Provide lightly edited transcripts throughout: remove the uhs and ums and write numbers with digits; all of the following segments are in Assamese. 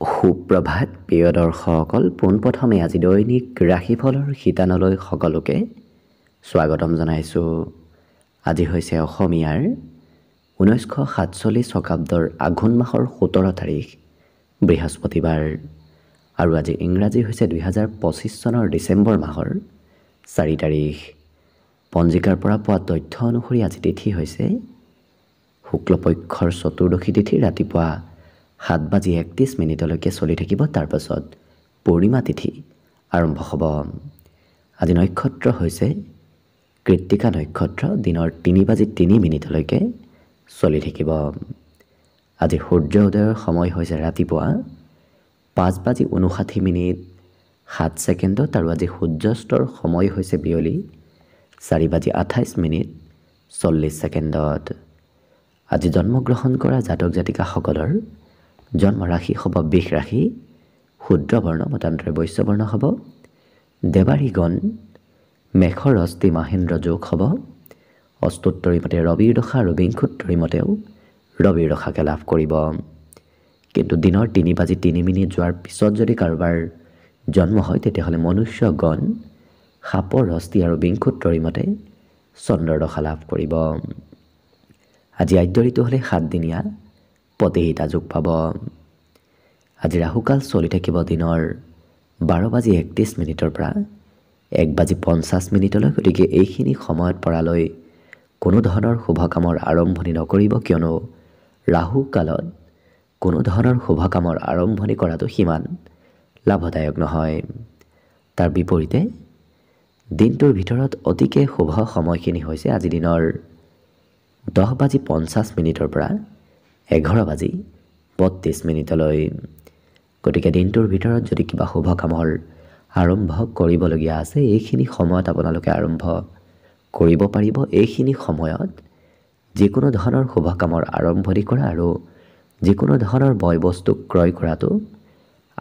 সুপ্ৰভাত প্ৰিয় দৰ্শকসকল, পোনপ্ৰথমে আজি দৈনিক ৰাশিফলৰ শিতানলৈ সকলোকে স্বাগতম জনাইছোঁ। আজি হৈছে অসমীয়াৰ 1947 শকাব্দৰ আঘোণ মাহৰ 17 তাৰিখ বৃহস্পতিবাৰ আৰু আজি ইংৰাজী হৈছে 2025 চনৰ ডিচেম্বৰ মাহৰ 4 তাৰিখ। পঞ্জিকাৰ পৰা পোৱা তথ্য অনুসৰি আজি তিথি হৈছে শুক্লপক্ষৰ চতুৰ্দশী তিথি, ৰাতিপুৱা 7:31 চলি থাকিব। তাৰ পাছত পূৰ্ণিমা তিথি আৰম্ভ হ'ব। আজি নক্ষত্ৰ হৈছে কৃত্তিকা নক্ষত্ৰ, দিনৰ 3:03 চলি থাকিব। আজি সূৰ্য উদয়ৰ সময় হৈছে ৰাতিপুৱা 5:59 আৰু আজি সূৰ্যাস্তৰ সময় হৈছে বিয়লি 4:28 আজি জন্মগ্ৰহণ কৰা জাতক জাতিকাসকলৰ জন্ম ৰাশি হ'ব বৃষ ৰাশি, শুদ্ৰ বৰ্ণ মতান্তৰে বৈশ্য বৰ্ণ হ'ব। দেৱাৰীগণ মেষৰ অস্তি মাহেন্দ্ৰ যোগ হ'ব। অস্তোত্তৰী মতে ৰবিৰ দশা আৰু বিংশোত্তৰী মতেও ৰবিৰ দশাকে লাভ কৰিব। কিন্তু দিনৰ 3:03 যোৱাৰ পিছত যদি কাৰোবাৰ জন্ম হয় তেতিয়াহ'লে মনুষ্যগণ সাপৰ অস্তি আৰু বিংশোত্তৰী মতে চন্দ্ৰৰ দশা লাভ কৰিব। আজি আদ্য ঋতু হ'লে 7 দিনীয়া পতিহিতা যোগ পাব। আজি ৰাহুকাল চলি থাকিব দিনৰ 12:31 পৰা 1:50 গতিকে এইখিনি সময়ত পৰালৈ কোনো ধৰণৰ শুভ কামৰ আৰম্ভণি নকৰিব, কিয়নো ৰাহু কালত কোনো ধৰণৰ শুভ কামৰ আৰম্ভণি কৰাটো সিমান লাভদায়ক নহয়। তাৰ বিপৰীতে দিনটোৰ ভিতৰত অতিকে শুভ সময়খিনি হৈছে আজি দিনৰ 10:50 পৰা 11:32 গতিকে দিনটোৰ ভিতৰত যদি কিবা শুভ কামৰ আৰম্ভ কৰিবলগীয়া আছে এইখিনি সময়ত আপোনালোকে আৰম্ভ কৰিব পাৰিব। এইখিনি সময়ত যিকোনো ধৰণৰ শুভ কামৰ আৰম্ভণি কৰা আৰু যিকোনো ধৰণৰ বয় বস্তু ক্ৰয় কৰাটো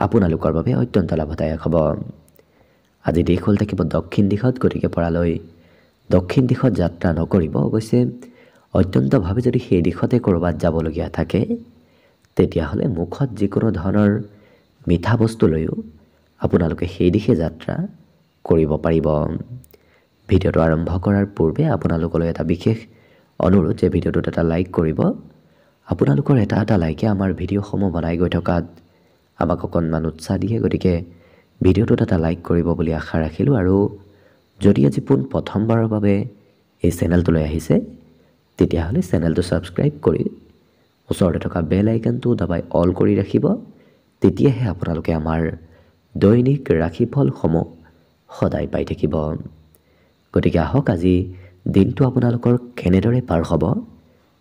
আপোনালোকৰ বাবে অত্যন্ত লাভদায়ক হ'ব। আজি দিশ হ'ল থাকিব দক্ষিণ দিশত, গতিকে পৰালৈ দক্ষিণ দিশত যাত্ৰা নকৰিব। অৱশ্যে অত্যন্তভাৱে যদি সেই দিশতে ক'ৰবাত যাবলগীয়া থাকে তেতিয়াহ'লে মুখত যিকোনো ধৰণৰ মিঠা বস্তু লৈও আপোনালোকে সেই দিশে যাত্ৰা কৰিব পাৰিব। ভিডিঅ'টো আৰম্ভ কৰাৰ পূৰ্বে আপোনালোকলৈ এটা বিশেষ অনুৰোধ যে ভিডিঅ'টোত এটা লাইক কৰিব। আপোনালোকৰ এটা লাইকে আমাৰ ভিডিঅ'সমূহ বনাই গৈ থকাত আমাক অকণমান উৎসাহ দিয়ে, গতিকে ভিডিঅ'টোত এটা লাইক কৰিব বুলি আশা ৰাখিলোঁ। আৰু যদি আজি প্ৰথমবাৰৰ বাবে এই চেনেলটোলৈ আহিছে তেতিয়াহ'লে চেনেলটো ছাবস্ক্ৰাইব কৰি ওচৰতে থকা বেল আইকনটো দবাই অল কৰি ৰাখিব। তেতিয়াহে আপোনালোকে আমাৰ দৈনিক ৰাশিফলসমূহ সদায় পাই থাকিব। গতিকে আহক আজি দিনটো আপোনালোকৰ কেনেদৰে পাৰ হ'ব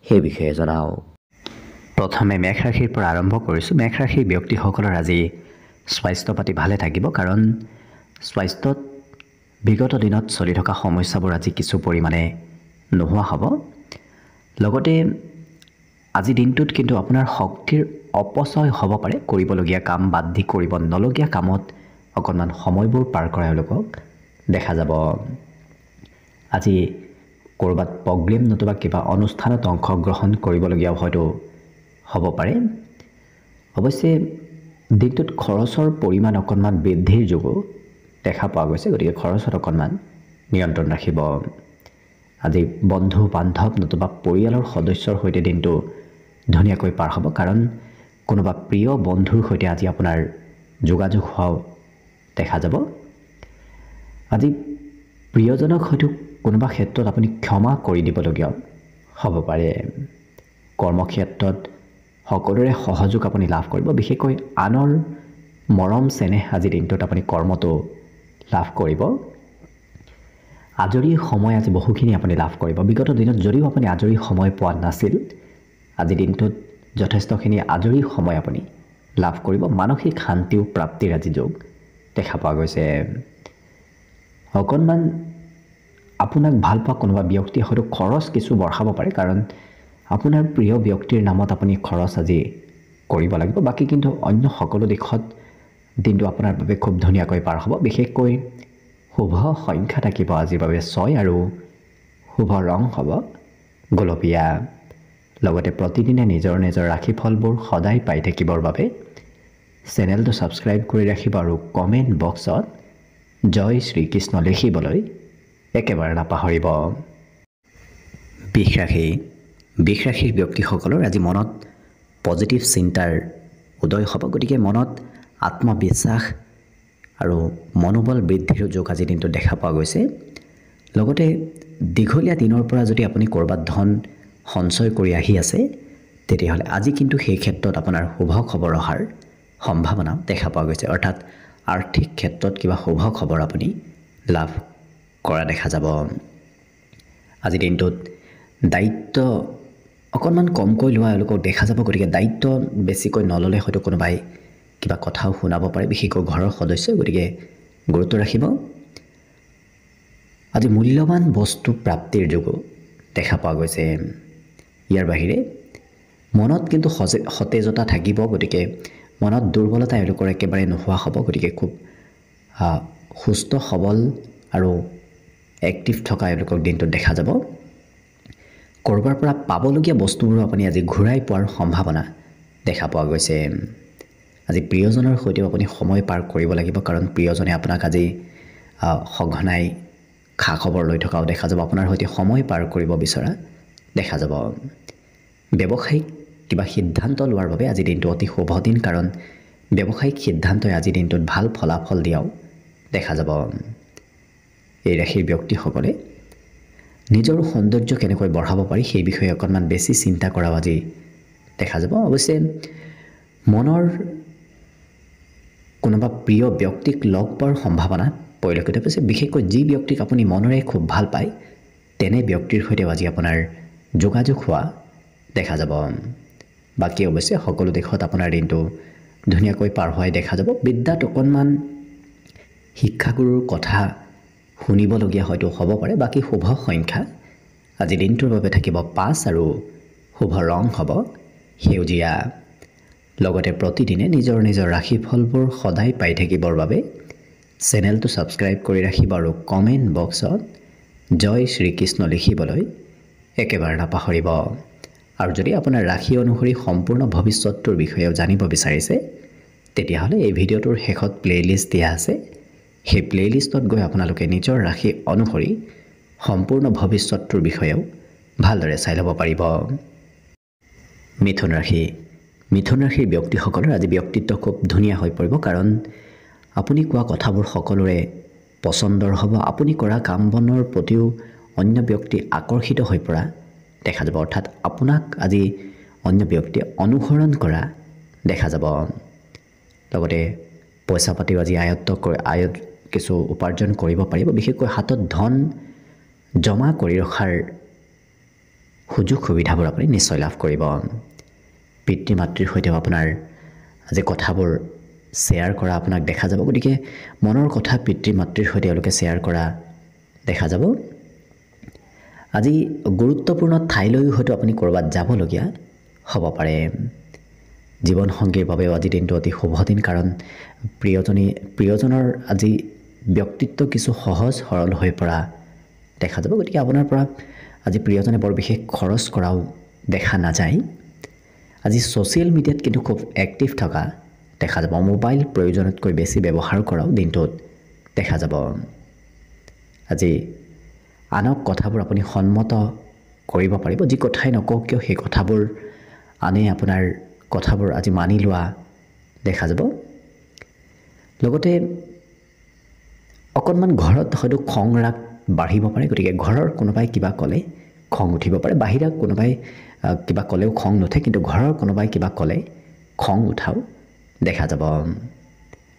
সেই বিষয়ে জনাওঁ। প্ৰথমে মেষ ৰাশিৰ পৰা আৰম্ভ কৰিছোঁ। মেষ ৰাশিৰ ব্যক্তিসকলৰ আজি স্বাস্থ্য পাতি ভালে থাকিব, কাৰণ স্বাস্থ্যত বিগত দিনত চলি থকা সমস্যাবোৰ আজি কিছু পৰিমাণে নোহোৱা হ'ব। লগতে আজি দিনটোত কিন্তু আপোনাৰ শক্তিৰ অপচয় হ'ব পাৰে। কৰিবলগীয়া কাম বাদ দি কৰিব নলগীয়া কামত অকণমান সময়বোৰ পাৰ কৰা এওঁলোকক দেখা যাব। আজি ক'ৰবাত প্ৰগ্ৰেম নতুবা কিবা অনুষ্ঠানত অংশগ্ৰহণ কৰিবলগীয়াও হয়তো হ'ব পাৰে। অৱশ্যে দিনটোত খৰচৰ পৰিমাণ অকণমান বৃদ্ধিৰ যোগো দেখা পোৱা গৈছে, গতিকে খৰচত অকণমান নিয়ন্ত্ৰণ ৰাখিব। আজি বন্ধু বান্ধৱ নতুবা পৰিয়ালৰ সদস্যৰ সৈতে দিনটো ধুনীয়াকৈ পাৰ হ'ব, কাৰণ কোনোবা প্ৰিয় বন্ধুৰ সৈতে আজি আপোনাৰ যোগাযোগ হোৱাও দেখা যাব। আজি প্ৰিয়জনক হয়তো কোনোবা ক্ষেত্ৰত আপুনি ক্ষমা কৰি দিবলগীয়াও হ'ব পাৰে। কৰ্মক্ষেত্ৰত সকলোৰে সহযোগ আপুনি লাভ কৰিব, বিশেষকৈ আনৰ মৰম চেনেহ আজি দিনটোত আপুনি কৰ্মটো লাভ কৰিব। আজৰি সময় আজি বহুখিনি আপুনি লাভ কৰিব। বিগত দিনত যদিও আপুনি আজৰি সময় পোৱা নাছিল, আজি দিনটোত যথেষ্টখিনি আজৰি সময় আপুনি লাভ কৰিব। মানসিক শান্তিও প্ৰাপ্তিৰ আজি যোগ দেখা পোৱা গৈছে। অকণমান আপোনাক ভাল পোৱা কোনোবা ব্যক্তিয়ে হয়তো খৰচ কিছু বঢ়াব পাৰে, কাৰণ আপোনাৰ প্ৰিয় ব্যক্তিৰ নামত আপুনি খৰচ আজি কৰিব লাগিব। বাকী কিন্তু অন্য সকলো দিশত দিনটো আপোনাৰ বাবে খুব ধুনীয়াকৈ পাৰ হ'ব। বিশেষকৈ শুভ সংখ্যা থাকিব আজিৰ বাবে 6 আৰু শুভ ৰং হ'ব গোলপীয়া। লগতে প্ৰতিদিনে নিজৰ নিজৰ ৰাশিফলবোৰ সদায় পাই থাকিবৰ বাবে চেনেলটো ছাবস্ক্ৰাইব কৰি ৰাখিব আৰু কমেণ্ট বক্সত জয় শ্ৰীকৃষ্ণ লিখিবলৈ একেবাৰে নাপাহৰিব। বৃষ ৰাশিৰ ব্যক্তিসকলৰ আজি মনত পজিটিভ চিন্তাৰ উদয় হ'ব। গতিকে মনত আত্মবিশ্বাস আৰু মনোবল বৃদ্ধিৰ যোগ আজি দিনটো দেখা পোৱা গৈছে। লগতে দীঘলীয়া দিনৰ পৰা যদি আপুনি ক'ৰবাত ধন সঞ্চয় কৰি আহি আছে তেতিয়াহ'লে আজি কিন্তু সেই ক্ষেত্ৰত আপোনাৰ শুভ খবৰ অহাৰ সম্ভাৱনা দেখা পোৱা গৈছে। অৰ্থাৎ আৰ্থিক ক্ষেত্ৰত কিবা শুভ খবৰ আপুনি লাভ কৰা দেখা যাব। আজি দিনটোত দায়িত্ব অকণমান কমকৈ লোৱা এওঁলোকক দেখা যাব। গতিকে দায়িত্ব বেছিকৈ নল'লে হয়তো কোনোবাই কিবা কথাও শুনাব পাৰে, বিশেষকৈ ঘৰৰ সদস্যই। গতিকে গুৰুত্ব ৰাখিব। আজি মূল্যৱান বস্তু প্ৰাপ্তিৰ যোগো দেখা পোৱা গৈছে। ইয়াৰ বাহিৰে মনত কিন্তু সতেজতা থাকিব। গতিকে মনত দুৰ্বলতা এওঁলোকৰ একেবাৰে নোহোৱা হ'ব। গতিকে খুব সুস্থ সবল আৰু এক্টিভ থকা এওঁলোকক দিনটোত দেখা যাব। ক'ৰবাৰ পৰা পাবলগীয়া বস্তুবোৰো আপুনি আজি ঘূৰাই পোৱাৰ সম্ভাৱনা দেখা পোৱা গৈছে। আজি প্ৰিয়জনৰ সৈতেও আপুনি সময় পাৰ কৰিব লাগিব, কাৰণ প্ৰিয়জনে আপোনাক আজি সঘনাই খা খবৰ লৈ থকাও দেখা যাব। আপোনাৰ সৈতে সময় পাৰ কৰিব বিচৰা দেখা যাব। ব্যৱসায়িক কিবা সিদ্ধান্ত লোৱাৰ বাবে আজি দিনটো অতি শুভ দিন, কাৰণ ব্যৱসায়িক সিদ্ধান্তই আজি দিনটোত ভাল ফলাফল দিয়াও দেখা যাব। এই ৰাশিৰ ব্যক্তিসকলে নিজৰ সৌন্দৰ্য কেনেকৈ বঢ়াব পাৰি সেই বিষয়ে অকণমান বেছি চিন্তা কৰাও আজি দেখা যাব। অৱশ্যে মনৰ কোনোবা প্ৰিয় ব্যক্তিক লগ পোৱাৰ সম্ভাৱনা পৰিলক্ষিত হৈছে। বিশেষকৈ যি ব্যক্তিক আপুনি মনেৰে খুব ভাল পায় তেনে ব্যক্তিৰ সৈতেও আজি আপোনাৰ যোগাযোগ হোৱা দেখা যাব। বাকী অৱশ্যে সকলো দিশত আপোনাৰ দিনটো ধুনীয়াকৈ পাৰ হোৱাই দেখা যাব। বিদ্যাত অকণমান শিক্ষাগুৰুৰ কথা শুনিবলগীয়া হয়তো হ'ব পাৰে। বাকী শুভ সংখ্যা আজি দিনটোৰ বাবে থাকিব 5 আৰু শুভ ৰং হ'ব সেউজীয়া। লগতে প্ৰতিদিনে নিজৰ নিজৰ ৰাশিফলবোৰ সদায় পাই থাকিবৰ বাবে চেনেলটো ছাবস্ক্ৰাইব কৰি ৰাখিব আৰু কমেণ্ট বক্সত জয় শ্ৰীকৃষ্ণ লিখিবলৈ একেবাৰে নাপাহৰিব। আৰু যদি আপোনাৰ ৰাশি অনুসৰি সম্পূৰ্ণ ভৱিষ্যতটোৰ বিষয়েও জানিব বিচাৰিছে তেতিয়াহ'লে এই ভিডিঅ'টোৰ শেষত প্লে'লিষ্ট দিয়া আছে। সেই প্লে'লিষ্টত গৈ আপোনালোকে নিজৰ ৰাশি অনুসৰি সম্পূৰ্ণ ভৱিষ্যতটোৰ বিষয়েও ভালদৰে চাই ল'ব পাৰিব। মিথুন ৰাশিৰ ব্যক্তিসকলৰ আজি ব্যক্তিত্ব খুব ধুনীয়া হৈ পৰিব, কাৰণ আপুনি কোৱা কথাবোৰ সকলোৰে পচন্দৰ হ'ব। আপুনি কৰা কাম বনৰ প্ৰতিও অন্য ব্যক্তি আকৰ্ষিত হৈ পৰা দেখা যাব। অৰ্থাৎ আপোনাক আজি অন্য ব্যক্তিয়ে অনুসৰণ কৰা দেখা যাব। লগতে পইচা পাতিও আজি আয়ত্ত কিছু উপাৰ্জন কৰিব পাৰিব। বিশেষকৈ হাতত ধন জমা কৰি ৰখাৰ সুযোগ সুবিধাবোৰ আপুনি নিশ্চয় লাভ কৰিব। পিতৃ মাতৃৰ সৈতেও আপোনাৰ আজি কথাবোৰ শ্বেয়াৰ কৰা আপোনাক দেখা যাব। গতিকে মনৰ কথা পিতৃ মাতৃৰ সৈতে তেওঁলোকে শ্বেয়াৰ কৰা দেখা যাব। আজি গুৰুত্বপূৰ্ণ ঠাইলৈও হয়তো আপুনি ক'ৰবাত যাবলগীয়া হ'ব পাৰে। জীৱনসংগীৰ বাবেও আজি দিনটো অতি শুভ দিন, কাৰণ প্ৰিয়জনৰ আজি ব্যক্তিত্ব কিছু সহজ সৰল হৈ পৰা দেখা যাব। গতিকে আপোনাৰ পৰা আজি প্ৰিয়জনে বৰ বিশেষ খৰচ কৰাও দেখা নাযায়। আজি ছ'চিয়েল মিডিয়াত কিন্তু খুব এক্টিভ থকা দেখা যাব। মোবাইল প্ৰয়োজনতকৈ বেছি ব্যৱহাৰ কৰাও দিনটোত দেখা যাব। আজি আনক কথাবোৰ আপুনি সন্মত কৰিব পাৰিব। যি কথাই নকওক কিয় সেই কথাবোৰ আনে আপোনাৰ কথাবোৰ আজি মানি লোৱা দেখা যাব। লগতে অকণমান ঘৰত হয়তো খং ৰাগ বাঢ়িব পাৰে। গতিকে ঘৰৰ কোনোবাই কিবা ক'লে খং উঠিব পাৰে। বাহিৰা কোনোবাই কিবা ক'লেও খং নুঠে, কিন্তু ঘৰৰ কোনোবাই কিবা ক'লে খং উঠাও দেখা যাব।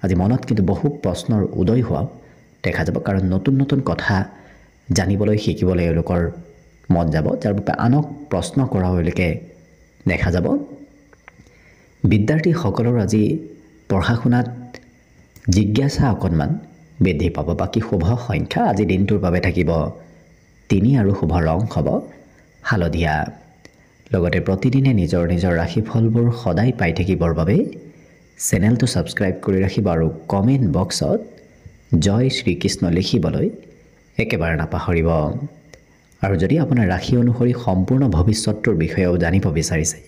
আজি মনত কিন্তু বহু প্ৰশ্নৰ উদয় হোৱাও দেখা যাব, কাৰণ নতুন নতুন কথা জানিবলৈ শিকিবলৈ এওঁলোকৰ মন যাব, যাৰ বাবে আনক প্ৰশ্ন কৰাও এওঁলোকে দেখা যাব। বিদ্যাৰ্থীসকলৰ আজি পঢ়া শুনাত জিজ্ঞাসা অকণমান বৃদ্ধি পাব। বাকী শুভ সংখ্যা আজি দিনটোৰ বাবে থাকিব 3 আৰু শুভ ৰং হ'ব হালধীয়া। লগতে প্ৰতিদিনে নিজৰ নিজৰ ৰাশিফলবোৰ সদায় পাই থাকিবৰ বাবে চেনেলটো ছাবস্ক্ৰাইব কৰি ৰাখিব আৰু কমেণ্ট বক্সত জয় শ্ৰীকৃষ্ণ লিখিবলৈ একেবাৰে নাপাহৰিব। আৰু যদি আপোনাৰ ৰাশি অনুসৰি সম্পূৰ্ণ ভৱিষ্যতটোৰ বিষয়েও জানিব বিচাৰিছে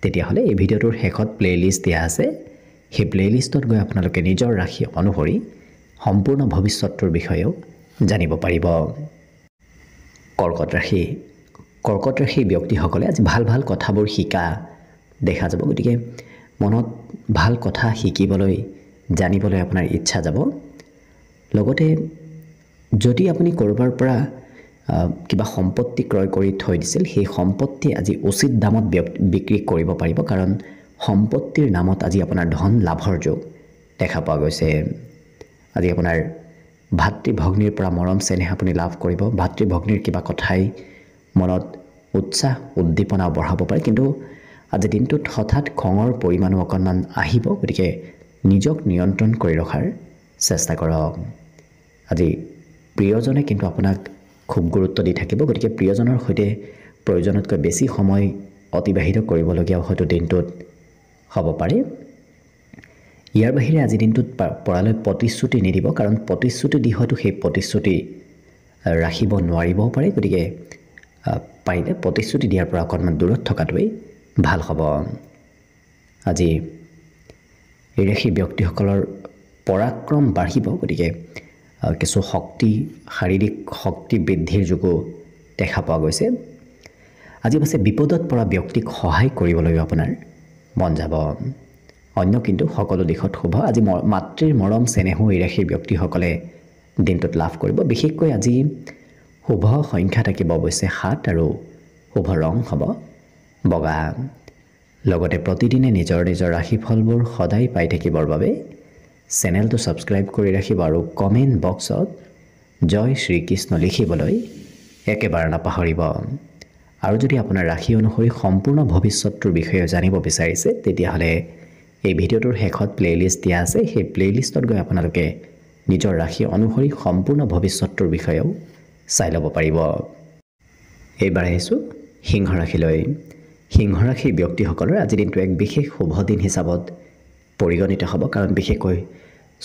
তেতিয়াহ'লে এই ভিডিঅ'টোৰ শেষত প্লে'লিষ্ট দিয়া আছে। সেই প্লেলিষ্টত গৈ আপোনালোকে নিজৰ ৰাশি অনুসৰি সম্পূৰ্ণ ভৱিষ্যতটোৰ বিষয়েও জানিব পাৰিব। কৰ্কট ৰাশি। কৰ্কট ৰাশিৰ ব্যক্তিসকলে আজি ভাল ভাল কথাবোৰ শিকা দেখা যাব। গতিকে মনত ভাল কথা শিকিবলৈ জানিবলৈ আপোনাৰ ইচ্ছা যাব। লগতে যদি আপুনি ক'ৰবাৰ পৰা কিবা সম্পত্তি ক্ৰয় কৰি থৈ দিছিল, সেই সম্পত্তি আজি উচিত দামত বিক্ৰী কৰিব পাৰিব, কাৰণ সম্পত্তিৰ নামত আজি আপোনাৰ ধন লাভৰ যোগ দেখা পোৱা গৈছে। আজি আপোনাৰ ভাতৃ ভগ্নীৰ পৰা মৰম চেনেহ আপুনি লাভ কৰিব। ভাতৃ ভগ্নীৰ কিবা কথাই মনত উৎসাহ উদ্দীপনা বঢ়াব পাৰে, কিন্তু আজি দিনটোত হঠাৎ খঙৰ পৰিমাণো অকণমান আহিব। গতিকে নিজক নিয়ন্ত্ৰণ কৰি ৰখাৰ চেষ্টা কৰক। আজি প্ৰিয়জনে কিন্তু আপোনাক খুব গুৰুত্ব দি থাকিব। গতিকে প্ৰিয়জনৰ সৈতে প্ৰয়োজনতকৈ বেছি সময় অতিবাহিত কৰিবলগীয়াও হয়তো দিনটোত হ'ব পাৰে। ইয়াৰ বাহিৰে আজি দিনটোত পৰালৈ প্ৰতিশ্ৰুতি নিদিব, কাৰণ প্ৰতিশ্ৰুতি দি হয়তো সেই প্ৰতিশ্ৰুতি ৰাখিব নোৱাৰিবও পাৰে। গতিকে পাৰিলে প্ৰতিশ্ৰুতি দিয়াৰ পৰা অকণমান দূৰত থকাটোৱেই ভাল হ'ব। আজি এই ৰাশিৰ ব্যক্তিসকলৰ পৰাক্ৰম বাঢ়িব। গতিকে কিছু শক্তি, শাৰীৰিক শক্তি বৃদ্ধিৰ যোগো দেখা পোৱা গৈছে। আজি অৱশ্যে বিপদত পৰা ব্যক্তিক সহায় কৰিবলৈ আপোনাৰ মন যাব। অন্য কিন্তু সকলো দিশত শুভ। আজি মাতৃৰ মৰম চেনেহো এই ৰাশিৰ ব্যক্তিসকলে দিনটোত লাভ কৰিব। বিশেষকৈ আজি শুভ সংখ্যা থাকিব অৱশ্যে 7 আৰু শুভ ৰং হ'ব বগা। লগতে প্ৰতিদিনে নিজৰ নিজৰ ৰাশিফলবোৰ সদায় পাই থাকিবৰ বাবে চেনেলটো ছাবস্ক্ৰাইব কৰি ৰাখিব আৰু কমেণ্ট বক্সত জয় শ্ৰীকৃষ্ণ লিখিবলৈ একেবাৰে নাপাহৰিব। আৰু যদি আপোনাৰ ৰাশি অনুসৰি সম্পূৰ্ণ ভৱিষ্যতটোৰ বিষয়ে জানিব বিচাৰিছে, তেতিয়াহ'লে এই ভিডিঅ'টোৰ শেষত প্লেলিষ্ট দিয়া আছে। সেই প্লেলিষ্টত গৈ আপোনালোকে নিজৰ ৰাশি অনুসৰি সম্পূৰ্ণ ভৱিষ্যতটোৰ বিষয়েও চাই ল'ব পাৰিব। এইবাৰ আহিছোঁ সিংহ ৰাশিলৈ। সিংহ ৰাশিৰ ব্যক্তিসকলৰ আজি দিনটো এক বিশেষ শুভ দিন হিচাপত পৰিগণিত হ'ব, কাৰণ বিশেষকৈ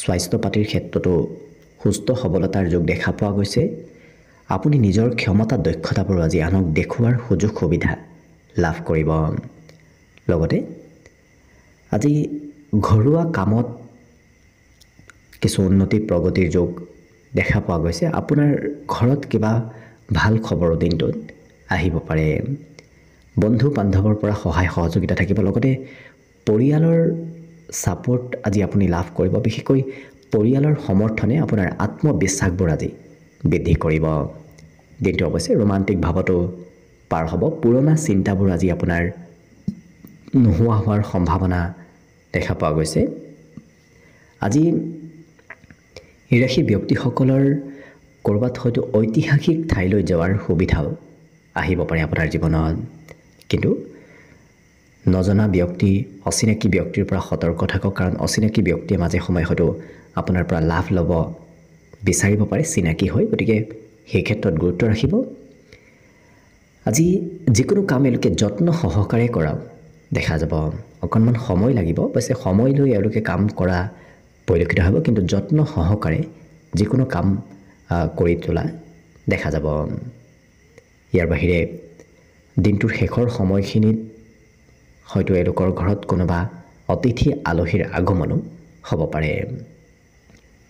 স্বাস্থ্য পাতিৰ ক্ষেত্ৰতো সুস্থ সবলতাৰ যোগ দেখা পোৱা গৈছে। আপুনি নিজৰ ক্ষমতা দক্ষতাবোৰ আজি আনক দেখুওৱাৰ সুযোগ সুবিধা লাভ কৰিব। লগতে আজি ঘৰুৱা কামত কিছু উন্নতি প্ৰগতিৰ যোগ দেখা পোৱা গৈছে। আপোনাৰ ঘৰত কিবা ভাল খবৰো দিনটোত আহিব পাৰে। বন্ধু বান্ধৱৰ পৰা সহায় সহযোগিতা থাকিব। লগতে পৰিয়ালৰ ছাপোৰ্ট আজি আপুনি লাভ কৰিব। বিশেষকৈ পৰিয়ালৰ সমৰ্থনে আপোনাৰ আত্মবিশ্বাসবোৰ আজি বৃদ্ধি কৰিব। দিনটো অৱশ্যে ৰোমান্টিক ভাৱতো পাৰ হ'ব। পুৰণা চিন্তাবোৰ আজি আপোনাৰ নোহোৱা হোৱাৰ সম্ভাৱনা দেখা পোৱা গৈছে। আজি এই ৰাশি ব্যক্তিসকলৰ ক'ৰবাত হয়তো ঐতিহাসিক ঠাইলৈ যোৱাৰ সুবিধাও আহিব পাৰে আপোনাৰ জীৱনত। কিন্তু নজনা ব্যক্তি, অচিনাকি ব্যক্তিৰ পৰা সতৰ্ক থাকক, কাৰণ অচিনাকি ব্যক্তিয়ে মাজে সময়ে হয়তো আপোনাৰ পৰা লাভ ল'ব বিচাৰিব পাৰে চিনাকি হৈ। গতিকে সেই ক্ষেত্ৰত গুৰুত্ব ৰাখিব। আজি যিকোনো কাম এওঁলোকে যত্ন সহকাৰে কৰা দেখা যাব। অকণমান সময় লাগিব, অৱশ্যে সময় লৈ এওঁলোকে কাম কৰা পৰিলক্ষিত হ'ব, কিন্তু যত্ন সহকাৰে যিকোনো কাম কৰি তোলা দেখা যাব। ইয়াৰ বাহিৰে দিনটোৰ শেষৰ সময়খিনিত হয়তো এওঁলোকৰ ঘৰত কোনোবা অতিথি আলহীৰ আগমনো হ'ব পাৰে।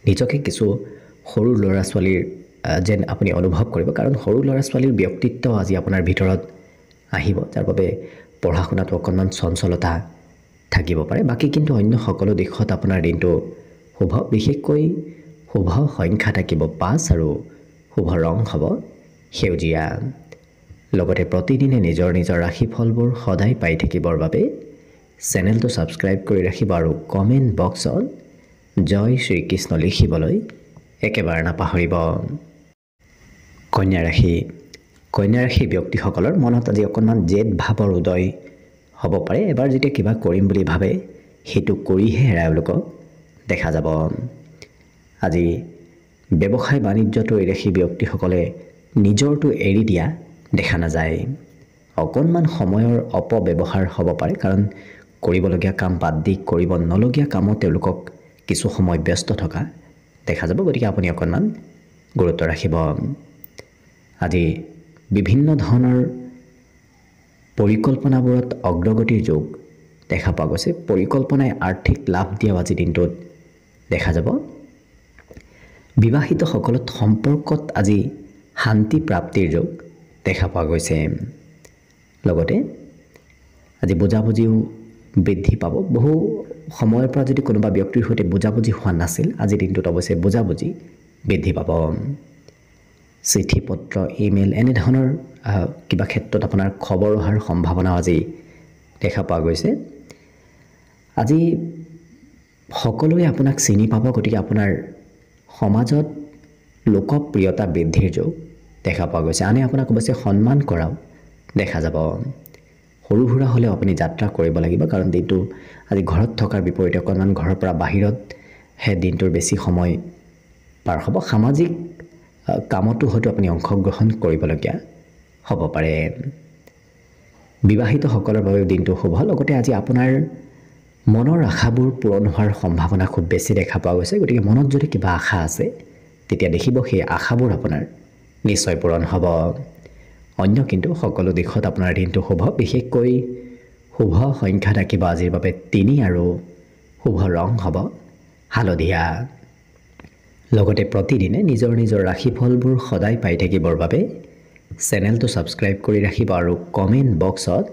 নিজকে কিছু সৰু ল'ৰা ছোৱালীৰ যেন আপুনি অনুভৱ কৰিব, কাৰণ সৰু ল'ৰা ছোৱালীৰ ব্যক্তিত্ব আজি আপোনাৰ ভিতৰত আহিব, যাৰ বাবে পঢ়া শুনাটো অকণমান চঞ্চলতা থাকিব পাৰে। বাকী কিন্তু অন্য সকলো দিশত আপোনাৰ দিনটো শুভ। বিশেষকৈ শুভ সংখ্যা থাকিব 5 আৰু শুভ ৰং হ'ব সেউজীয়া। লগতে প্ৰতিদিনে নিজৰ নিজৰ ৰাশিফলবোৰ সদায় পাই থাকিবৰ বাবে চেনেলটো ছাবস্ক্ৰাইব কৰি ৰাখিব আৰু কমেণ্ট বক্সত জয় শ্ৰীকৃষ্ণ লিখিবলৈ একেবাৰে নাপাহৰিব। কন্যা ৰাশি। কন্যা ৰাশিৰ ব্যক্তিসকলৰ মনত আজি অকণমান জেদ ভাৱৰ উদয় হ'ব পাৰে। এবাৰ যেতিয়া কিবা কৰিম বুলি ভাবে, সেইটো কৰিহে হেৰাই এওঁলোকক দেখা যাব। আজি ব্যৱসায় বাণিজ্যটো এই ৰাশিৰ ব্যক্তিসকলে নিজৰটো এৰি দিয়া দেখা নাযায়। অকণমান সময়ৰ অপব্যৱহাৰ হ'ব পাৰে, কাৰণ কৰিবলগীয়া কাম বাদ দি কৰিব নলগীয়া কামত তেওঁলোকক কিছু সময় ব্যস্ত থকা দেখা যাব। গতিকে আপুনি অকণমান গুৰুত্ব ৰাখিব। আজি বিভিন্ন ধৰণৰ পৰিকল্পনাবোৰত অগ্ৰগতিৰ যোগ দেখা পোৱা গৈছে পৰিকল্পনাই আৰ্থিক লাভ দিয়া আজিৰ দিনটোত দেখা যাব বিবাহিতসকলত সম্পৰ্কত আজি শান্তি প্ৰাপ্তিৰ যোগ দেখা পোৱা গৈছে লগতে আজি বুজাবুজিও বৃদ্ধি পাব বহু সময়ৰ পৰা যদি কোনোবা ব্যক্তিৰ সৈতে বুজাবুজি হোৱা নাছিল আজিৰ দিনটোত অৱশ্যে বুজাবুজি বৃদ্ধি পাব চিঠি পত্ৰ ইমেইল এনে ধৰণৰ কিবা ক্ষেত্ৰত আপোনাৰ খবৰ অহাৰ সম্ভাৱনা আজি দেখা পোৱা গৈছে আজি সকলোৱে আপোনাক চিনি পাব গতিকে আপোনাৰ সমাজত লোকপ্ৰিয়তা বৃদ্ধিৰ যোগ দেখা পোৱা গৈছে আনে আপোনাক অৱশ্যে সন্মান কৰাও দেখা যাব সৰু সুৰা হ'লেও আপুনি যাত্ৰা কৰিব লাগিব কাৰণ দিনটো আজি ঘৰত থকাৰ বিপৰীতে অকণমান ঘৰৰ পৰা বাহিৰত হে দিনটোৰ বেছি সময় পাৰ হ'ব সামাজিক কামতো হয়তো আপুনি অংশগ্ৰহণ কৰিবলগীয়া হ'ব পাৰে বিবাহিতসকলৰ বাবে দিনটো শুভ লগতে আজি আপোনাৰ মনৰ আশাবোৰ পূৰণ হোৱাৰ সম্ভাৱনা খুব বেছি দেখা পোৱা গৈছে গতিকে মনত যদি কিবা আশা আছে তেতিয়া দেখিব সেই আশাবোৰ আপোনাৰ নিশ্চয় পূৰণ হ'ব অন্য কিন্তু সকলো দিশত আপোনাৰ দিনটো শুভ বিশেষকৈ শুভ সংখ্যা থাকিব আজিৰ বাবে 3 আৰু শুভ ৰং হ'ব হালধীয়া লগতে প্ৰতিদিনে নিজৰ নিজৰ ৰাশিফলবোৰ সদায় পাই থাকিবৰ বাবে চেনেলটো ছাবস্ক্ৰাইব কৰি ৰাখিব আৰু কমেণ্ট বক্সত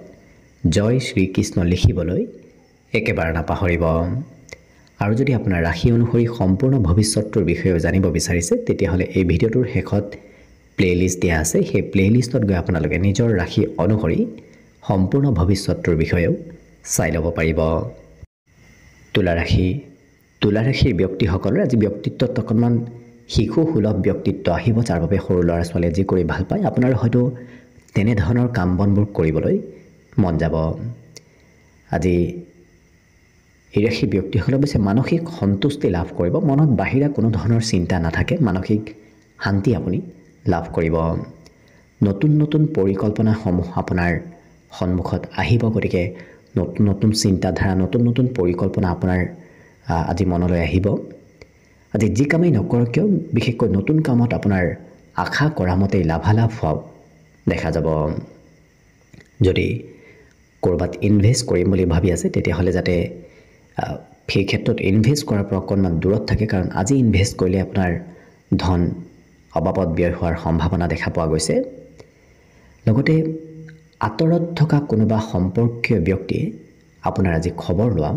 জয় শ্ৰীকৃষ্ণ লিখিবলৈ একেবাৰে নাপাহৰিব আৰু যদি আপোনাৰ ৰাশি অনুসৰি সম্পূৰ্ণ ভৱিষ্যতৰ বিষয়ে জানিব বিচাৰিছে তেতিয়াহ'লে এই ভিডিঅ'টোৰ শেষত প্লেলিষ্ট দিয়া আছে সেই প্লেলিষ্টত গৈ আপোনালোকে নিজৰ ৰাশি অনুসৰি সম্পূৰ্ণ ভৱিষ্যতৰ বিষয়েও চাই ল'ব পাৰিব তুলা ৰাশিৰ ব্যক্তিসকলৰ আজি ব্যক্তিত্বত অকণমান শিশুসুলভ ব্যক্তিত্ব আহিব যাৰ বাবে সৰু ল'ৰা ছোৱালীয়ে যি কৰি ভাল পায় আপোনাৰ হয়তো তেনেধৰণৰ কাম বনবোৰ কৰিবলৈ মন যাব আজি এই ৰাশি ব্যক্তিসকলে অৱশ্যে মানসিক সন্তুষ্টি লাভ কৰিব মনত বাহিৰা কোনো ধৰণৰ চিন্তা নাথাকে মানসিক শান্তি আপুনি লাভ কৰিব নতুন নতুন পৰিকল্পনাসমূহ আপোনাৰ সন্মুখত আহিব গতিকে নতুন নতুন চিন্তাধাৰা নতুন নতুন পৰিকল্পনা আপোনাৰ আজি মনলৈ আহিব আজি যি কামেই নকৰক কিয় বিশেষকৈ নতুন কামত আপোনাৰ আশা কৰা মতেই লাভালাভ হোৱা দেখা যাব যদি ক'ৰবাত ইনভেষ্ট কৰিম বুলি ভাবি আছে তেতিয়াহ'লে যাতে সেই ক্ষেত্ৰত ইনভেষ্ট কৰাৰ পৰা অকণমান দূৰত থাকে কাৰণ আজি ইনভেষ্ট কৰিলে আপোনাৰ ধন অবাবত ব্যয় হোৱাৰ সম্ভাৱনা দেখা পোৱা গৈছে লগতে আঁতৰত থকা কোনোবা সম্পৰ্কীয় ব্যক্তিয়ে আপোনাৰ আজি খবৰ লোৱা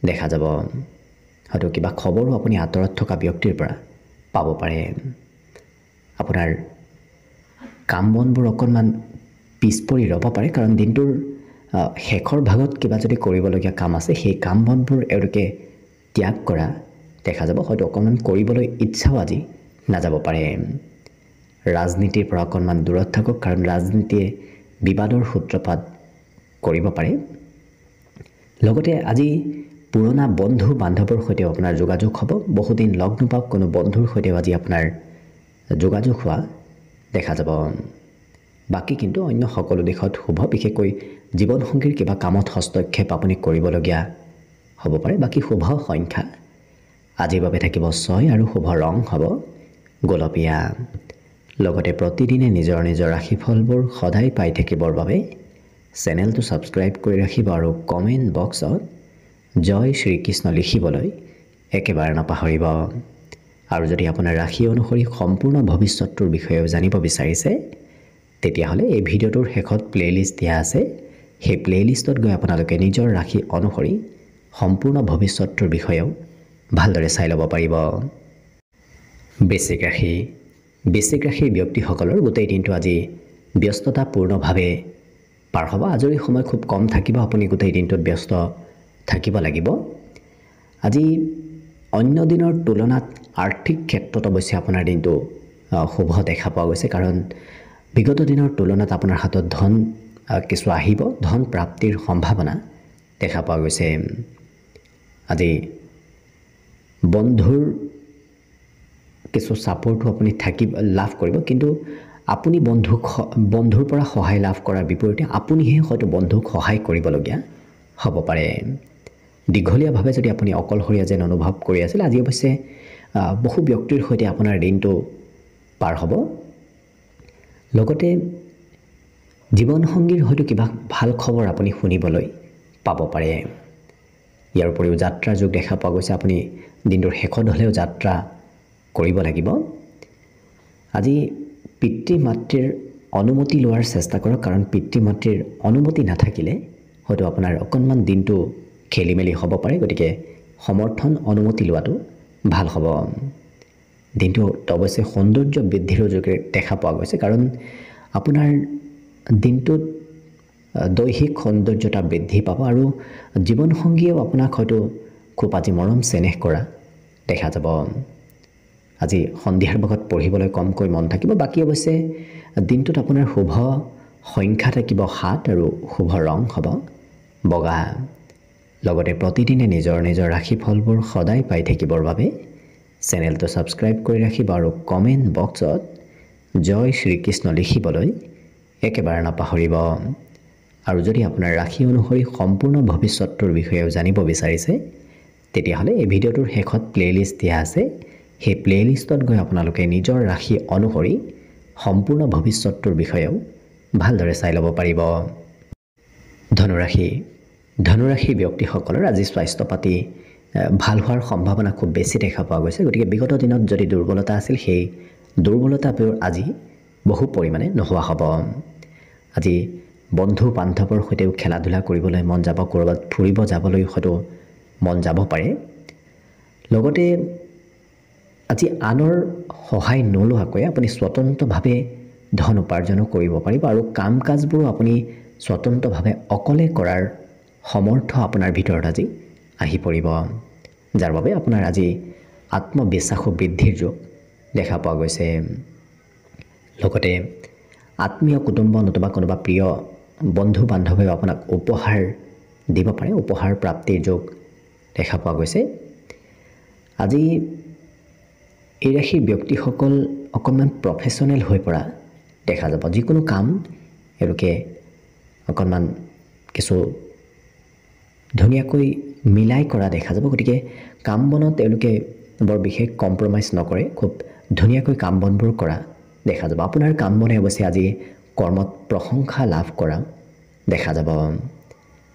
দেখা যাব হয়তো কিবা খবৰো আপুনি আঁতৰত থকা ব্যক্তিৰ পৰা পাব পাৰে আপোনাৰ কাম বনবোৰ অকণমান পিছ পৰি ৰ'ব পাৰে কাৰণ দিনটোৰ শেষৰ ভাগত কিবা যদি কৰিবলগীয়া কাম আছে সেই কাম বনবোৰ এওঁলোকে ত্যাগ কৰা দেখা যাব হয়তো অকণমান কৰিবলৈ ইচ্ছাও আজি নাযাব পাৰে ৰাজনীতিৰ পৰা অকণমান দূৰত থাকক কাৰণ ৰাজনীতিয়ে বিবাদৰ সূত্ৰপাত কৰিব পাৰে লগতে আজি পুৰণা বন্ধু বান্ধৱৰ সৈতে আপোনাৰ যোগাযোগ হ'ব বহুদিন লগ নোপোৱা কোনো বন্ধুৰ সৈতে আজি আপোনাৰ যোগাযোগ হোৱা দেখা যাব বাকী কিন্তু অন্য সকলো দিশত শুভ বিশেষকৈ জীৱনসংগীৰ কিবা কামত হস্তক্ষেপ আপুনি কৰিবলগীয়া হ'ব পাৰে বাকী শুভ সংখ্যা আজিৰ বাবে থাকিব 6 আৰু শুভ ৰং হ'ব গোলপীয়া লগতে প্ৰতিদিনে নিজৰ নিজৰ ৰাশিফলবোৰ সদায় পাই থাকিবৰ বাবে চেনেলটো ছাবস্ক্ৰাইব কৰি ৰাখিব আৰু কমেণ্ট বক্সত জয় শ্ৰীকৃষ্ণ লিখিবলৈ একেবাৰে নাপাহৰিব আৰু যদি আপোনাৰ ৰাশি অনুসৰি সম্পূৰ্ণ ভৱিষ্যতৰ বিষয়েও জানিব বিচাৰিছে তেতিয়াহ'লে এই ভিডিঅ'টোৰ শেষত প্লেলিষ্ট দিয়া আছে সেই প্লেলিষ্টত গৈ আপোনালোকে নিজৰ ৰাশি অনুসৰি সম্পূৰ্ণ ভৱিষ্যতৰ বিষয়েও ভালদৰে চাই ল'ব পাৰিব বৃশ্চিক ৰাশিৰ ব্যক্তিসকলৰ গোটেই দিনটো আজি ব্যস্ততাপূৰ্ণভাৱে পাৰ হ'ব আজৰি সময় খুব কম থাকিব আপুনি গোটেই দিনটোত ব্যস্ত থাকিব লাগিব আজি অন্য দিনৰ তুলনাত আৰ্থিক ক্ষেত্ৰত অৱশ্যে আপোনাৰ দিনটো শুভ দেখা পোৱা গৈছে কাৰণ বিগত দিনৰ তুলনাত আপোনাৰ হাতত ধন কিছু আহিব ধন প্ৰাপ্তিৰ সম্ভাৱনা দেখা পোৱা গৈছে আজি বন্ধুৰ কিছু ছাপোৰ্টো আপুনি লাভ কৰিব কিন্তু আপুনি বন্ধুৰ পৰা সহায় লাভ কৰাৰ বিপৰীতে আপুনিহে হয়তো বন্ধুক সহায় কৰিবলগীয়া হ'ব পাৰে দীঘলীয়াভাৱে যদি আপুনি অকলশৰীয়া যেন অনুভৱ কৰি আছিল আজি অৱশ্যে বহু ব্যক্তিৰ সৈতে আপোনাৰ দিনটো পাৰ হ'ব লগতে জীৱনসংগীৰ হয়তো কিবা ভাল খবৰ আপুনি শুনিবলৈ পাব পাৰে। ইয়াৰ উপৰিও যাত্ৰাৰ যোগ দেখা পোৱা গৈছে। আপুনি দিনটোৰ শেষত হ'লেও যাত্ৰা কৰিব লাগিব। আজি পিতৃ মাতৃৰ অনুমতি লোৱাৰ চেষ্টা কৰক, কাৰণ পিতৃ মাতৃৰ অনুমতি নাথাকিলে হয়তো আপোনাৰ অকণমান দিনটো খেলি মেলি হ'ব পাৰে। গতিকে সমৰ্থন অনুমতি লোৱাটো ভাল হ'ব। দিনটোত অৱশ্যে সৌন্দৰ্য বৃদ্ধিৰো যোগে দেখা পোৱা গৈছে, কাৰণ আপোনাৰ দিনটোত দৈহিক সৌন্দৰ্যতা বৃদ্ধি পাব আৰু জীৱনসংগীয়েও আপোনাক হয়তো খুব আজি মৰম চেনেহ কৰা দেখা যাব। আজি সন্ধিয়াৰ ভাগত পঢ়িবলৈ কমকৈ মন থাকিব। বাকী অৱশ্যে দিনটোত আপোনাৰ শুভ সংখ্যা থাকিব 7 আৰু শুভ ৰং হ'ব বগা। লগতে প্ৰতিদিনে নিজৰ নিজৰ ৰাশিফলবোৰ সদায় পাই থাকিবৰ বাবে চেনেলটো ছাবস্ক্ৰাইব কৰি ৰাখিব আৰু কমেণ্ট বক্সত জয় শ্ৰীকৃষ্ণ লিখিবলৈ একেবাৰে নাপাহৰিব। আৰু যদি আপোনাৰ ৰাশি অনুসৰি সম্পূৰ্ণ ভৱিষ্যতটোৰ বিষয়েও জানিব বিচাৰিছে, তেতিয়াহ'লে এই ভিডিঅ'টোৰ শেষত প্লে'লিষ্ট দিয়া আছে। সেই প্লে'লিষ্টত গৈ আপোনালোকে নিজৰ ৰাশি অনুসৰি সম্পূৰ্ণ ভৱিষ্যতটোৰ বিষয়েও ভালদৰে চাই ল'ব পাৰিব। ধনুৰাশি ব্যক্তিসকলৰ আজি স্বাস্থ্য পাতি ভাল হোৱাৰ সম্ভাৱনা খুব বেছি দেখা পোৱা গৈছে। গতিকে বিগত দিনত যদি দুৰ্বলতা আছিল, সেই দুৰ্বলতাবোৰ আজি বহু পৰিমাণে নোহোৱা হ'ব। আজি বন্ধু বান্ধৱৰ সৈতেও খেলা ধূলা কৰিবলৈ মন যাব, ক'ৰবাত ফুৰিব যাবলৈ হয়তো মন যাব পাৰে। লগতে আজি আনৰ সহায় নোলোৱাকৈ আপুনি স্বতন্ত্ৰভাৱে ধন উপাৰ্জনো কৰিব পাৰিব আৰু কাম কাজবোৰো আপুনি স্বতন্ত্ৰভাৱে অকলে কৰাৰ সমৰ্থ আপোনাৰ ভিতৰত আজি আহি পৰিব, যাৰ বাবে আপোনাৰ আজি আত্মবিশ্বাসো বৃদ্ধিৰ যোগ দেখা পোৱা গৈছে। লগতে আত্মীয় কুটুম্ব নতুবা কোনোবা প্ৰিয় বন্ধু বান্ধৱেও আপোনাক উপহাৰ দিব পাৰে, উপহাৰ প্ৰাপ্তিৰ যোগ দেখা পোৱা গৈছে। আজি এই ৰাশিৰ ব্যক্তিসকল অকণমান প্ৰফেশ্যনেল হৈ পৰা দেখা যাব। যিকোনো কাম এওঁলোকে অকণমান কিছু ধুনীয়াকৈ মিলাই কৰা দেখা যাব। গতিকে কাম বনত তেওঁলোকে বৰ বিশেষ কম্প্ৰমাইজ নকৰে, খুব ধুনীয়াকৈ কাম বনবোৰ কৰা দেখা যাব। আপোনাৰ কাম বনে অৱশ্যে আজি কৰ্মত প্ৰশংসা লাভ কৰা দেখা যাব।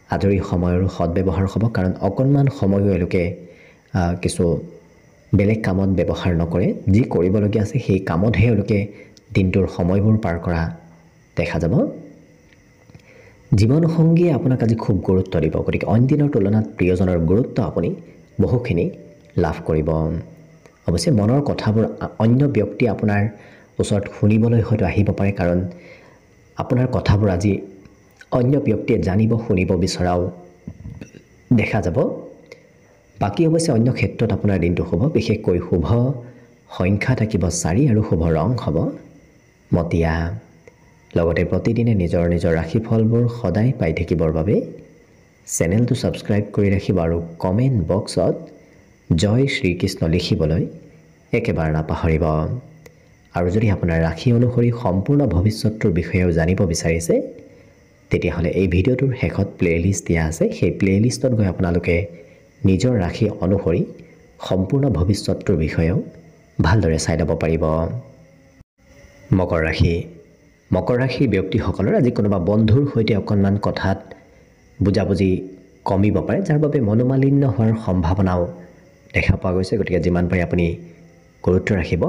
আজৰি সময়ৰো সদব্যৱহাৰ হ'ব, কাৰণ অকণমান সময়ো এওঁলোকে কিছু বেলেগ কামত ব্যৱহাৰ নকৰে। যি কৰিবলগীয়া আছে সেই কামতহে এওঁলোকে দিনটোৰ সময়বোৰ পাৰ কৰা দেখা যাব। জীৱনসংগীয়ে আপোনাক আজি খুব গুৰুত্ব দিব। গতিকে অইন দিনৰ তুলনাত প্ৰিয়জনৰ গুৰুত্ব আপুনি বহুখিনি লাভ কৰিব। অৱশ্যে মনৰ কথাবোৰ অন্য ব্যক্তি আপোনাৰ ওচৰত শুনিবলৈ হয়তো আহিব পাৰে, কাৰণ আপোনাৰ কথাবোৰ আজি অন্য ব্যক্তিয়ে জানিব শুনিব বিচৰাও দেখা যাব। বাকী অৱশ্যে অন্য ক্ষেত্ৰত আপোনাৰ দিনটো শুভ, বিশেষকৈ শুভ সংখ্যা থাকিব 4 আৰু শুভ ৰং হ'ব মটীয়া। লগতে প্ৰতিদিনে নিজৰ নিজৰ ৰাশিফলবোৰ সদায় পাই থাকিবৰ বাবে চেনেলটো ছাবস্ক্ৰাইব কৰি ৰাখিব আৰু কমেণ্ট বক্সত জয় শ্ৰীকৃষ্ণ লিখিবলৈ একেবাৰে নাপাহৰিব। আৰু যদি আপোনাৰ ৰাশি অনুসৰি সম্পূৰ্ণ ভৱিষ্যতটোৰ বিষয়েও জানিব বিচাৰিছে, তেতিয়াহ'লে এই ভিডিঅ'টোৰ শেষত প্লে'লিষ্ট দিয়া আছে। সেই প্লে'লিষ্টত গৈ আপোনালোকে নিজৰ ৰাশি অনুসৰি সম্পূৰ্ণ ভৱিষ্যতটোৰ বিষয়েও ভালদৰে চাই ল'ব পাৰিব। মকৰ ৰাশিৰ ব্যক্তিসকলৰ আজি কোনোবা বন্ধুৰ সৈতে অকণমান কথাত বুজাবুজি কমিব পাৰে, যাৰ বাবে মনোমালিন্য হোৱাৰ সম্ভাৱনাও দেখা পোৱা গৈছে। গতিকে যিমান পাৰে আপুনি গুৰুত্ব ৰাখিব।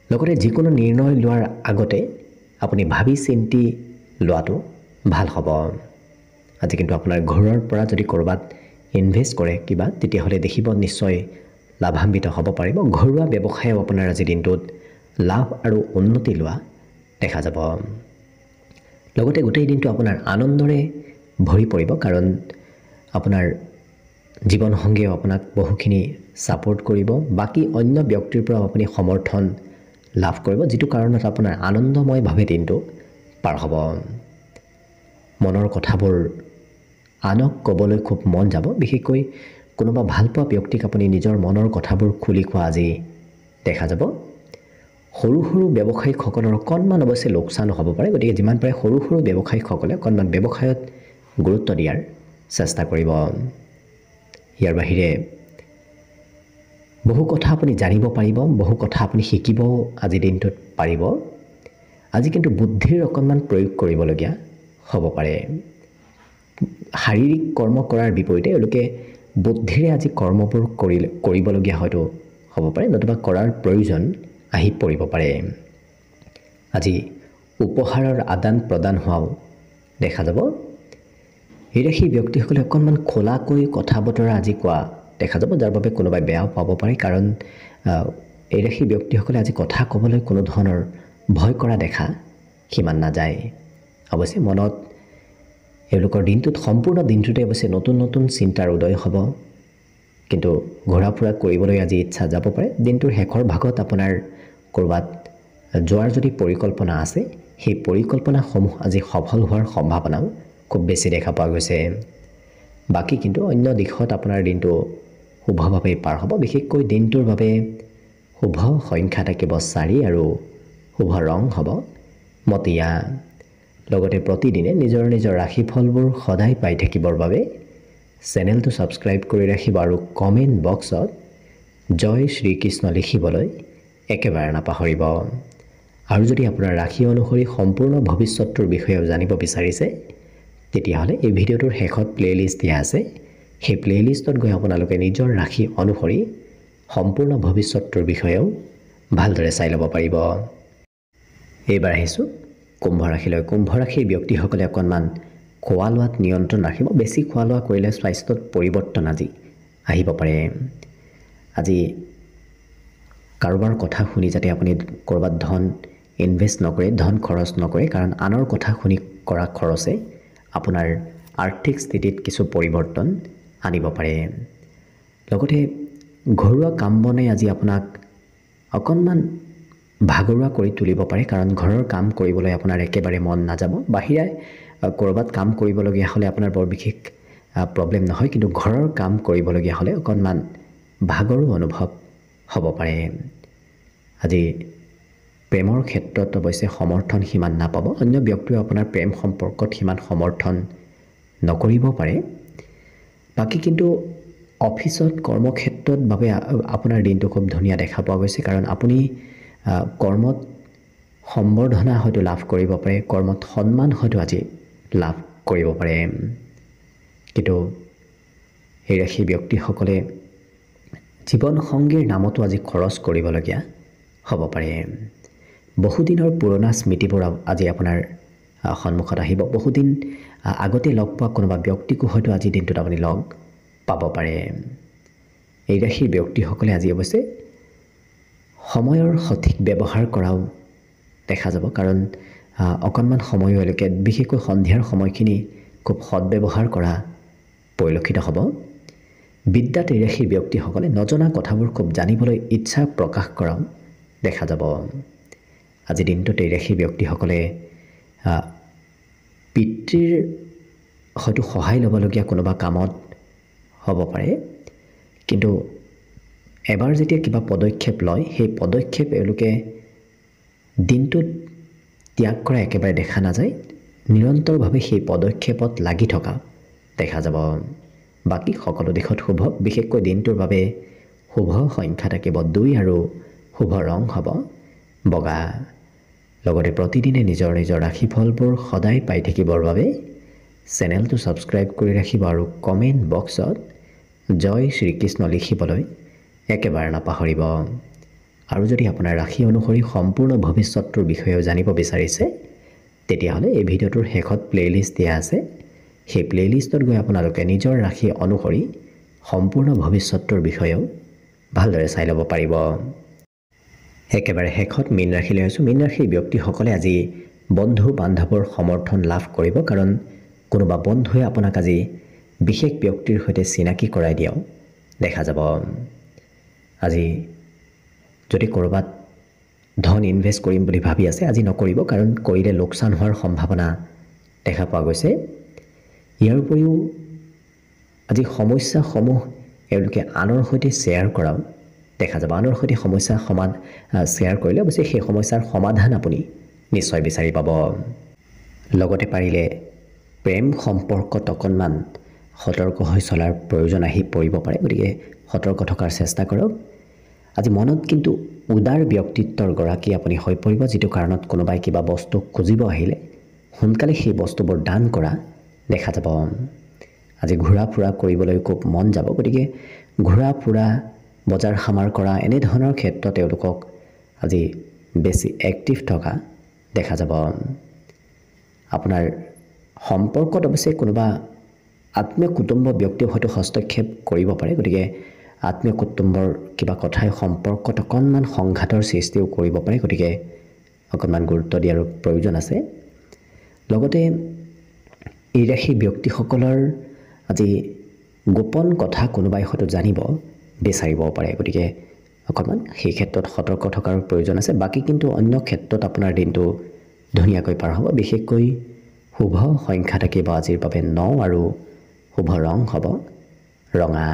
লগতে যিকোনো নিৰ্ণয় লোৱাৰ আগতে আপুনি ভাবি চিন্তি লোৱাটো ভাল হ'ব। আজি কিন্তু আপোনাৰ ঘৰৰ পৰা যদি ক'ৰবাত ইনভেষ্ট কৰে কিবা, তেতিয়াহ'লে দেখিব নিশ্চয় লাভান্বিত হ'ব পাৰিব। ঘৰুৱা ব্যৱসায়ো আপোনাৰ আজি দিনটোত লাভ আৰু উন্নতি লোৱা দেখা যাব। লগতে গোটেই দিনটো আপোনাৰ আনন্দৰে ভৰি পৰিব, কাৰণ আপোনাৰ জীৱনসংগীয়েও আপোনাক বহুখিনি ছাপোৰ্ট কৰিব। বাকী অন্য ব্যক্তিৰ পৰাও আপুনি সমৰ্থন লাভ কৰিব, যিটো কাৰণত আপোনাৰ আনন্দময়ভাৱে দিনটো পাৰ হ'ব। মনৰ কথাবোৰ আনক ক'বলৈ খুব মন যাব। বিশেষকৈ কোনোবা ভালপোৱা ব্যক্তিক আপুনি নিজৰ মনৰ কথাবোৰ খুলি কোৱা আজি দেখা যাব। সৰু সৰু ব্যৱসায়িকসকলৰ অকণমান অৱশ্যে লোকচান হ'ব পাৰে। গতিকে যিমান পাৰে সৰু সৰু ব্যৱসায়িকসকলে অকণমান ব্যৱসায়ত গুৰুত্ব দিয়াৰ চেষ্টা কৰিব। ইয়াৰ বাহিৰে বহু কথা আপুনি জানিব পাৰিব, বহু কথা আপুনি শিকিবও আজি দিনটোত পাৰিব। আজি কিন্তু বুদ্ধিৰ অকণমান প্ৰয়োগ কৰিবলগীয়া হ'ব পাৰে। শাৰীৰিক কৰ্ম কৰাৰ বিপৰীতে এওঁলোকে বুদ্ধিৰে আজি কৰ্মবোৰ কৰিবলগীয়া হয়তো হ'ব পাৰে, নতুবা কৰাৰ প্ৰয়োজন আহি পৰিব পাৰে। আজি উপহাৰৰ আদান প্ৰদান হোৱাও দেখা যাব। এই ৰাশিৰ ব্যক্তিসকলে অকণমান খোলাকৈ কথা বতৰা আজি কোৱা দেখা যাব, যাৰ বাবে কোনোবাই বেয়াও পাব পাৰে। কাৰণ এই ৰাশিৰ ব্যক্তিসকলে আজি কথা ক'বলৈ কোনো ধৰণৰ ভয় কৰা দেখা সিমান নাযায়। অৱশ্যে মনত এওঁলোকৰ দিনটোত সম্পূৰ্ণ দিনটোতে অৱশ্যে নতুন নতুন চিন্তাৰ উদয় হ'ব, কিন্তু ঘূৰা ফুৰা কৰিবলৈ আজি ইচ্ছা যাব পাৰে। দিনটোৰ শেষৰ ভাগত আপোনাৰ ক'ৰবাত যোৱাৰ যদি পৰিকল্পনা আছে, সেই পৰিকল্পনাসমূহ আজি সফল হোৱাৰ সম্ভাৱনাও খুব বেছি দেখা পোৱা গৈছে। বাকী কিন্তু অন্য দিশত আপোনাৰ দিনটো শুভভাৱে পাৰ হ'ব। বিশেষকৈ দিনটোৰ বাবে শুভ সংখ্যা থাকিব 4 আৰু শুভ ৰং হ'ব মটীয়া। লগতে প্ৰতিদিনে নিজৰ নিজৰ ৰাশিফলবোৰ সদায় পাই থাকিবৰ বাবে চেনেলটো ছাবস্ক্ৰাইব কৰি ৰাখিব আৰু কমেণ্ট বক্সত জয় শ্ৰীকৃষ্ণ লিখিবলৈ একেবাৰে নাপাহৰিব। আৰু যদি আপোনাৰ ৰাশি অনুসৰি সম্পূৰ্ণ ভৱিষ্যতটোৰ বিষয়েও জানিব বিচাৰিছে, তেতিয়াহ'লে এই ভিডিঅ'টোৰ শেষত প্লে'লিষ্ট দিয়া আছে। সেই প্লে'লিষ্টত গৈ আপোনালোকে নিজৰ ৰাশি অনুসৰি সম্পূৰ্ণ ভৱিষ্যতটোৰ বিষয়েও ভালদৰে চাই ল'ব পাৰিব। এইবাৰ আহিছোঁ কুম্ভ ৰাশিলৈ। কুম্ভ ৰাশিৰ ব্যক্তিসকলে অকণমান খোৱা লোৱাত নিয়ন্ত্ৰণ ৰাখিব। বেছি খোৱা লোৱা কৰিলে স্বাস্থ্যত পৰিৱৰ্তন আজি আহিব পাৰে। আজি কাৰোবাৰ কথা শুনি যাতে আপুনি ক'ৰবাত ধন ইনভেষ্ট নকৰে, ধন খৰচ নকৰে, কাৰণ আনৰ কথা শুনি কৰা খৰচে আপোনাৰ আৰ্থিক স্থিতিত কিছু পৰিৱৰ্তন আনিব পাৰে। লগতে ঘৰুৱা কাম বনে আজি আপোনাক অকণমান ভাগৰুৱা কৰি তুলিব পাৰে, কাৰণ ঘৰৰ কাম কৰিবলৈ আপোনাৰ একেবাৰে মন নাযাব। বাহিৰে ক'ৰবাত কাম কৰিবলগীয়া হ'লে আপোনাৰ বৰ বিশেষ প্ৰব্লেম নহয়, কিন্তু ঘৰৰ কাম কৰিবলগীয়া হ'লে অকণমান ভাগৰো অনুভৱ হ'ব পাৰে। আজি প্ৰেমৰ ক্ষেত্ৰত অৱশ্যে সমৰ্থন সিমান নাপাব। অন্য ব্যক্তিও আপোনাৰ প্ৰেম সম্পৰ্কত সিমান সমৰ্থন নকৰিব পাৰে। বাকী কিন্তু অফিচত কৰ্মক্ষেত্ৰত বাবে আপোনাৰ দিনটো খুব ধুনীয়া দেখা পোৱা গৈছে, কাৰণ আপুনি কৰ্মত সম্বৰ্ধনা হয়তো লাভ কৰিব পাৰে, কৰ্মত সন্মান হয়তো আজি লাভ কৰিব পাৰে। কিন্তু এই ৰাশিৰ ব্যক্তিসকলে জীৱনসংগীৰ নামতো আজি খৰচ কৰিবলগীয়া হ'ব পাৰে। বহুদিনৰ পুৰণা স্মৃতিবোৰ আজি আপোনাৰ সন্মুখত আহিব। বহুদিন আগতে লগ পোৱা কোনোবা ব্যক্তিকো হয়তো আজি দিনটোত আপুনি লগ পাব পাৰে। এই ৰাশিৰ ব্যক্তিসকলে আজি অৱশ্যে সময়ৰ সঠিক ব্যৱহাৰ কৰাও দেখা যাব, কাৰণ অকণমান সময়ো এওঁলোকে বিশেষকৈ সন্ধিয়াৰ সময়খিনি খুব সদব্যৱহাৰ কৰা পৰিলক্ষিত হ'ব। বিদ্যাত এই ৰাশিৰ ব্যক্তিসকলে নজনা কথাবোৰ খুব জানিবলৈ ইচ্ছা প্ৰকাশ কৰাও দেখা যাব। আজি দিনটোত এই ৰাশিৰ ব্যক্তিসকলে পিতৃৰ হয়তো সহায় ল'বলগীয়া কোনোবা কামত হ'ব পাৰে, কিন্তু এবাৰ যেতিয়া কিবা পদক্ষেপ লয়, সেই পদক্ষেপ এওঁলোকে দিনটোত ত্যাগ কৰা একেবাৰে দেখা নাযায়। নিৰন্তৰভাৱে সেই পদক্ষেপত লাগি থকা দেখা যাব। বাকী সকলো দিশত শুভ। বিশেষকৈ দিনটোৰ বাবে শুভ সংখ্যা থাকিব 2 আৰু শুভ ৰং হ'ব বগা। লগতে প্ৰতিদিনে নিজৰ নিজৰ ৰাশিফলবোৰ সদায় পাই থাকিবৰ বাবে চেনেলটো ছাবস্ক্ৰাইব কৰি ৰাখিব আৰু কমেণ্ট বক্সত জয় শ্ৰীকৃষ্ণ লিখিবলৈ একেবাৰে নাপাহৰিব। আৰু যদি আপোনাৰ ৰাশি অনুসৰি সম্পূৰ্ণ ভৱিষ্যতটোৰ বিষয়েও জানিব বিচাৰিছে, তেতিয়াহ'লে এই ভিডিঅ'টোৰ শেষত প্লে'লিষ্ট দিয়া আছে। সেই প্লে'লিষ্টত গৈ আপোনালোকে নিজৰ ৰাশি অনুসৰি সম্পূৰ্ণ ভৱিষ্যতটোৰ বিষয়েও ভালদৰে চাই ল'ব পাৰিব। একেবাৰে শেষত মীন ৰাশিলৈ আছোঁ। মীন ৰাশিৰ ব্যক্তিসকলে আজি বন্ধু বান্ধৱৰ সমৰ্থন লাভ কৰিব, কাৰণ কোনোবা বন্ধুৱে আপোনাক আজি বিশেষ ব্যক্তিৰ সৈতে চিনাকি কৰাই দিয়াও দেখা যাব। আজি যদি ক'ৰবাত ধন ইনভেষ্ট কৰিম বুলি ভাবি আছে, আজি নকৰিব, কাৰণ কৰিলে লোকচান হোৱাৰ সম্ভাৱনা দেখা পোৱা গৈছে। ইয়াৰ উপৰিও আজি সমস্যাসমূহ এওঁলোকে আনৰ সৈতে শ্বেয়াৰ কৰাও দেখা যাব। আনৰ সৈতে সমস্যা শ্বেয়াৰ কৰিলে অৱশ্যে সেই সমস্যাৰ সমাধান আপুনি নিশ্চয় বিচাৰি পাব। লগতে পাৰিলে প্ৰেম সম্পৰ্কত অকণমান সতৰ্ক হৈ চলাৰ প্ৰয়োজন আহি পৰিব পাৰে, গতিকে সতৰ্ক থকাৰ চেষ্টা কৰক। আজি মনত কিন্তু উদাৰ ব্যক্তিত্বৰ গৰাকী আপুনি হৈ পৰিব, যিটো কাৰণত কোনোবাই কিবা বস্তু খুজিব আহিলে সোনকালে সেই বস্তুবোৰ দান কৰা দেখা যাব আজি ঘূৰা ফুৰা কৰিবলৈ খুব মন যাব। গতিকে ঘূৰা ফুৰা বজাৰ সমাৰ কৰা এনেধৰণৰ ক্ষেত্ৰত তেওঁলোকক আজি বেছি এক্টিভ থকা দেখা যাব। আপোনাৰ সম্পৰ্কত অৱশ্যে কোনোবা আত্মীয় কুটুম্ব ব্যক্তিয়ে হয়তো হস্তক্ষেপ কৰিব পাৰে। গতিকে আত্মীয় কুটুম্বৰ কিবা কথাই সম্পৰ্কত অকণমান সংঘাতৰ সৃষ্টিও কৰিব পাৰে। গতিকে অকণমান গুৰুত্ব দিয়াৰ প্ৰয়োজন আছে। লগতে এই ৰাশিৰ ব্যক্তিসকলৰ আজি গোপন কথা কোনোবাই হয়তো জানিব বিচাৰিব পাৰে। গতিকে অকণমান সেই ক্ষেত্ৰত সতৰ্ক থকাৰ প্ৰয়োজন আছে। বাকী কিন্তু অন্য ক্ষেত্ৰত আপোনাৰ দিনটো ধুনীয়াকৈ পাৰ হ'ব। বিশেষকৈ শুভ সংখ্যা থাকিব আজিৰ বাবে 9 আৰু শুভ ৰং হ'ব ৰঙা।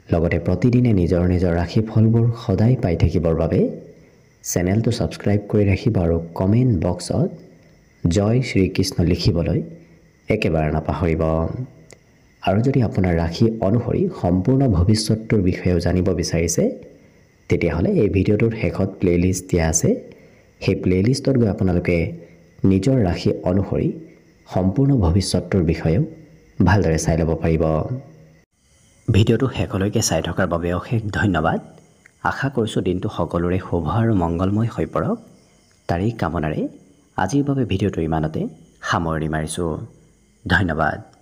লগতে প্ৰতিদিনে নিজৰ নিজৰ ৰাশিফলবোৰ সদায় পাই থাকিবৰ বাবে চেনেলটো ছাবস্ক্ৰাইব কৰি ৰাখিব আৰু কমেণ্ট বক্সত জয় শ্ৰীকৃষ্ণ লিখিবলৈ একেবাৰে নাপাহৰিব। আৰু যদি আপোনাৰ ৰাশি অনুসৰি সম্পূৰ্ণ ভৱিষ্যতটোৰ বিষয়েও জানিব বিচাৰিছে তেতিয়াহ'লে এই ভিডিঅ'টোৰ শেষত প্লে'লিষ্ট দিয়া আছে। সেই প্লে'লিষ্টত গৈ আপোনালোকে নিজৰ ৰাশি অনুসৰি সম্পূৰ্ণ ভৱিষ্যতটোৰ বিষয়েও ভালদৰে চাই ল'ব পাৰিব। ভিডিঅ'টো শেষলৈকে চাই থকাৰ বাবে অশেষ ধন্যবাদ। আশা কৰিছোঁ দিনটো সকলোৰে শুভ আৰু মংগলময় হৈ পৰক। তাৰেই কামনাৰে আজিৰ বাবে ভিডিঅ'টো ইমানতে সামৰণি মাৰিছোঁ। ধন্যবাদ।